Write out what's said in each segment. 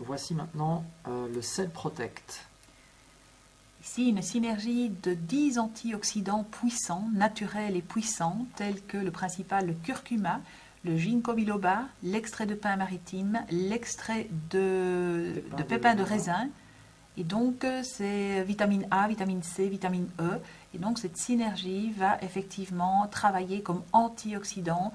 voici maintenant le Cell Protect. Ici, une synergie de 10 antioxydants puissants, naturels et puissants, tels que le principal, le curcuma, le ginkgo biloba, l'extrait de pin maritime, l'extrait de pépins de raisin. Et donc, c'est vitamine A, vitamine C, vitamine E. Et donc, cette synergie va effectivement travailler comme antioxydant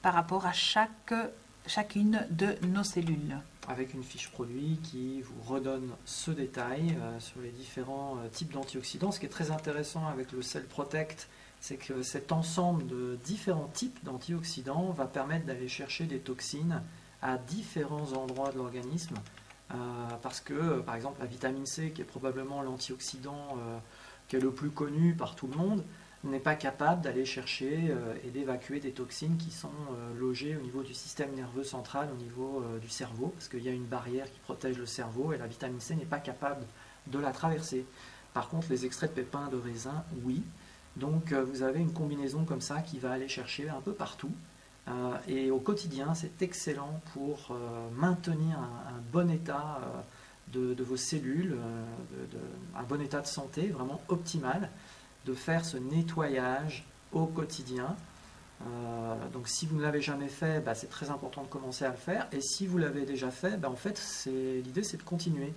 par rapport à chacune de nos cellules. Avec une fiche produit qui vous redonne ce détail sur les différents types d'antioxydants. Ce qui est très intéressant avec le Cell Protect, c'est que cet ensemble de différents types d'antioxydants va permettre d'aller chercher des toxines à différents endroits de l'organisme. Parce que, par exemple, la vitamine C, qui est probablement l'antioxydant qui est le plus connu par tout le monde, n'est pas capable d'aller chercher et d'évacuer des toxines qui sont logées au niveau du système nerveux central, au niveau du cerveau, parce qu'il y a une barrière qui protège le cerveau et la vitamine C n'est pas capable de la traverser. Par contre, les extraits de pépins de raisin, oui. Donc vous avez une combinaison comme ça qui va aller chercher un peu partout. Et au quotidien, c'est excellent pour maintenir un bon état de vos cellules, un bon état de santé, vraiment optimal, de faire ce nettoyage au quotidien. Donc si vous ne l'avez jamais fait, c'est très important de commencer à le faire. Et si vous l'avez déjà fait, en fait, l'idée c'est de continuer.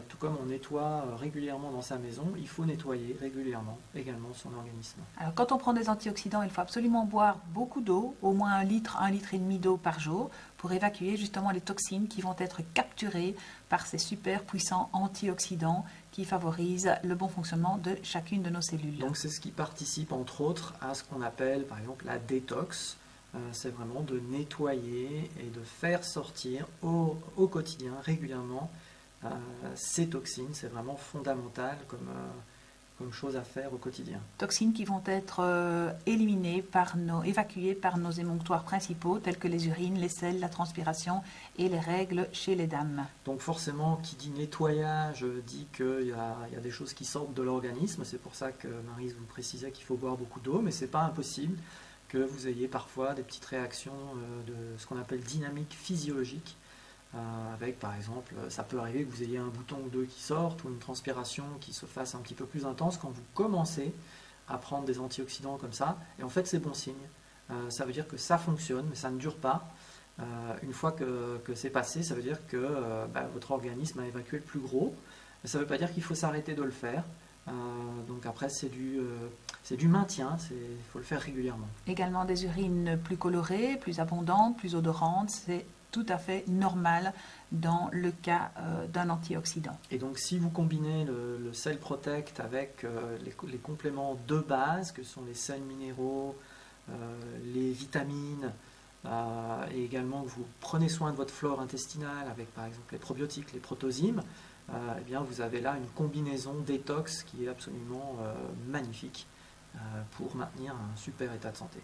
Tout comme on nettoie régulièrement dans sa maison, il faut nettoyer régulièrement également son organisme. Alors, quand on prend des antioxydants, il faut absolument boire beaucoup d'eau, au moins 1 litre et demi d'eau par jour, pour évacuer justement les toxines qui vont être capturées par ces super puissants antioxydants qui favorisent le bon fonctionnement de chacune de nos cellules. Donc c'est ce qui participe entre autres à ce qu'on appelle par exemple la détox. C'est vraiment de nettoyer et de faire sortir au quotidien régulièrement ces toxines. C'est vraiment fondamental comme chose à faire au quotidien. Toxines qui vont être éliminées évacuées par nos émonctoires principaux, tels que les urines, les selles, la transpiration et les règles chez les dames. Donc forcément, qui dit nettoyage dit qu'il y a des choses qui sortent de l'organisme. C'est pour ça que Maryse vous précisait qu'il faut boire beaucoup d'eau, mais ce n'est pas impossible que vous ayez parfois des petites réactions de ce qu'on appelle dynamique physiologique. Avec par exemple, ça peut arriver que vous ayez un bouton ou deux qui sortent ou une transpiration qui se fasse un petit peu plus intense quand vous commencez à prendre des antioxydants comme ça, et en fait c'est bon signe. Ça veut dire que ça fonctionne, mais ça ne dure pas. Une fois que c'est passé, ça veut dire que votre organisme a évacué le plus gros, mais ça ne veut pas dire qu'il faut s'arrêter de le faire. Donc après c'est du maintien, il faut le faire régulièrement. Également des urines plus colorées, plus abondantes, plus odorantes, c'est tout à fait normal dans le cas d'un antioxydant. Et donc si vous combinez le Cell Protect avec les compléments de base, que sont les sels minéraux, les vitamines, et également que vous prenez soin de votre flore intestinale avec par exemple les probiotiques, les protozymes, eh bien vous avez là une combinaison détox qui est absolument magnifique pour maintenir un super état de santé.